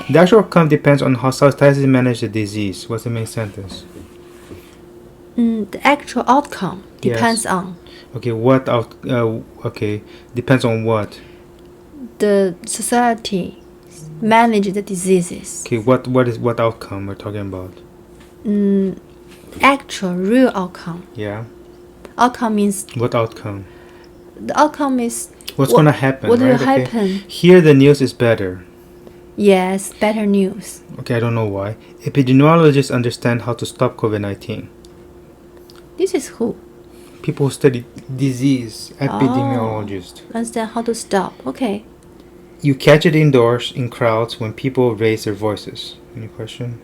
The actual outcome depends on how society manages the disease. What's the main sentence? The actual outcome depends on Okay, depends on what? the society manage the diseases. Okay, what outcome we're talking about? Actual, real outcome. Yeah. Outcome means What outcome? the outcome is What's gonna happen? What right? will happen? Here the news is better. Yes, better news. Okay, I don't know why. Epidemiologists understand how to stop COVID-19. This is who? People who study disease, epidemiologists. Understand how to stop. Okay. You catch it indoors in crowds when people raise their voices. Any question?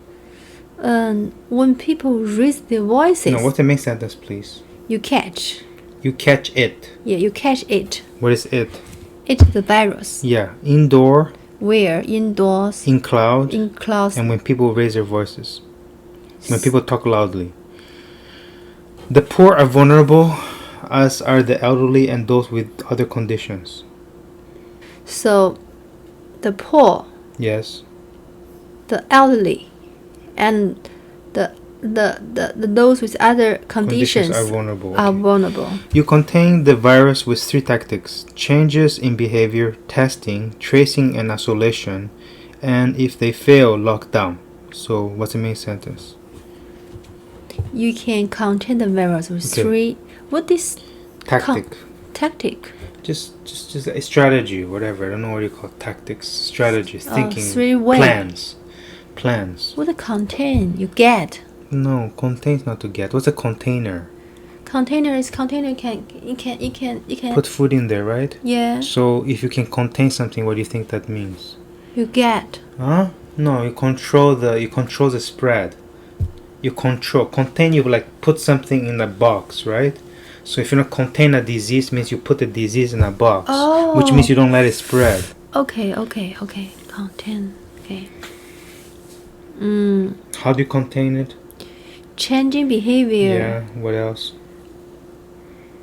When people raise their voices. No, what's the main sentence, please? You catch. You catch it. Yeah, you catch it. What is it? It's the virus. Yeah, indoor. Where? Indoors. In clouds. In clouds. And when people raise their voices. When people talk loudly. The poor are vulnerable, as are the elderly and those with other conditions. So, the poor, Yes. the elderly, and the those with other conditions are vulnerable. Are vulnerable. You contain the virus with 3 tactics: changes in behavior, testing, tracing, and isolation. And if they fail, lockdown. So, what's the main sentence? You can contain the virus with 3. What is tactic? Tactic. Just a strategy, whatever. I don't know what you call tactics, strategies, thinking, 3 ways. Plans. What the contain? You get. No, contains not to get. What's a container? Container can you can put food in there, right? Yeah. So if you can contain something, what do you think that means? You get. Huh? No, you control the spread. You contain. You like put something in a box, right? So if you don't contain a disease, means you put the disease in a box, which means you don't let it spread. Okay. Contain. Okay. How do you contain it? Changing behavior. Yeah. What else?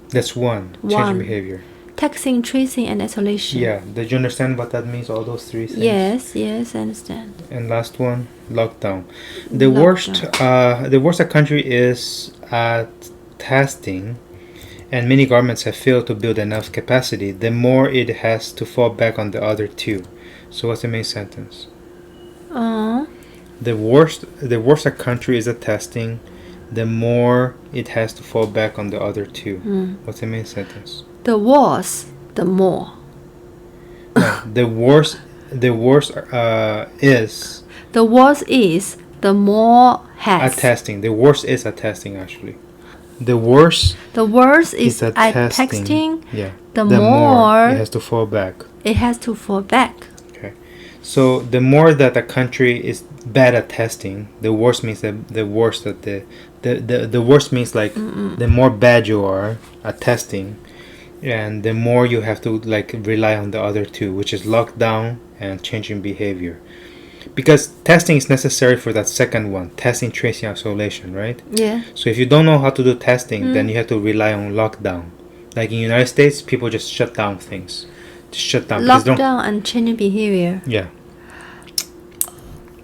That's one. Changing behavior. Testing, tracing, and isolation. Yeah. Did you understand what that means? All those 3 things. Yes, I understand. And last one, lockdown. The worst a country is at testing, and many governments have failed to build enough capacity, the more it has to fall back on the other 2. So what's the main sentence? The worse a country is at testing, the more it has to fall back on the other 2. What's the main sentence? The worse, the more. No, the worse is. The worse is, the more has. At testing. The worse is at testing, actually. The worse is at testing. Yeah. The more it has to fall back. It has to fall back. Okay. So the more that a country is bad at testing, the worse means the worse that the worse means like the more bad you are at testing, and the more you have to like rely on the other 2, which is lockdown and changing behavior. Because testing is necessary for that second one, testing, tracing, isolation, right? Yeah. So if you don't know how to do testing, then you have to rely on lockdown. Like in the United States, people just shut down things. Just shut down. Lockdown and changing behavior. Yeah.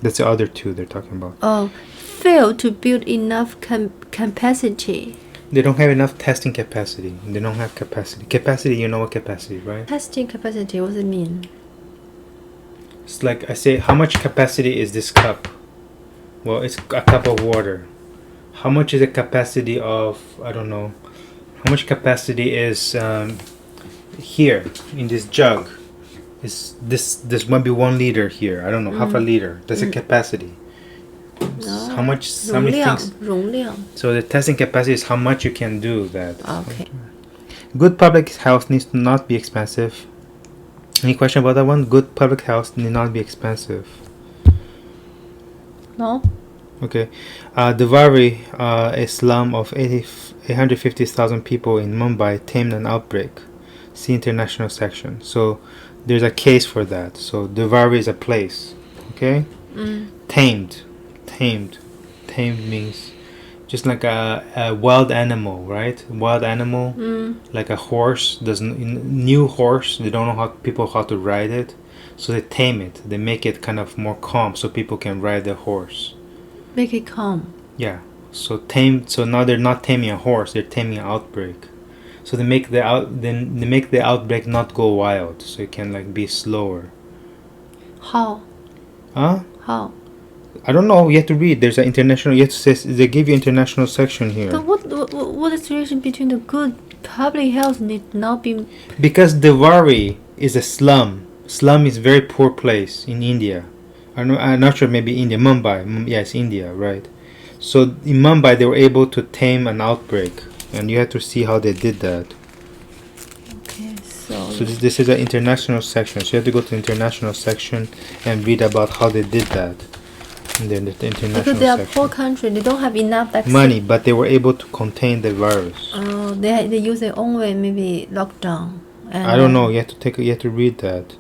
That's the other 2 they're talking about. Fail to build enough capacity. They don't have enough testing capacity. They don't have capacity. Capacity, you know what capacity, right? Testing capacity, what does it mean? It's like I say, how much capacity is this cup? Well, it's a cup of water. How much is the capacity of, I don't know, how much capacity is here in this jug? Is this might be 1 liter here. I don't know, half a liter. That's a capacity. No. How many things? 容量. So the testing capacity is how much you can do that. Okay. Good public health needs to not be expensive. Any question about that one? Good public health need not be expensive. No? Okay. Dharavi, a slum of 850,000 people in Mumbai, tamed an outbreak. See international section. So there's a case for that. So Dharavi is a place. Okay? Tamed means just like a wild animal, right? Wild animal, like a horse. New horse. They don't know how to ride it, so they tame it. They make it kind of more calm, so people can ride the horse. Make it calm. Yeah. So now they're not taming a horse. They're taming an outbreak. So they make the outbreak not go wild, so it can like be slower. How? Huh? How? I don't know. You have to read. There's an international. You have to say they give you international section here. But what is the relation between the good public health need not be? Because Dharavi is a slum. Slum is a very poor place in India. I'm not sure. Maybe India, Mumbai. Yes, India, right? So in Mumbai, they were able to tame an outbreak, and you have to see how they did that. Okay, so this is an international section. So you have to go to the international section and read about how they did that. And then the international because they are section. poor country, they don't have enough vaccine. Money, but they were able to contain the virus. They use their own way, maybe lockdown. And I don't know. You have to read that.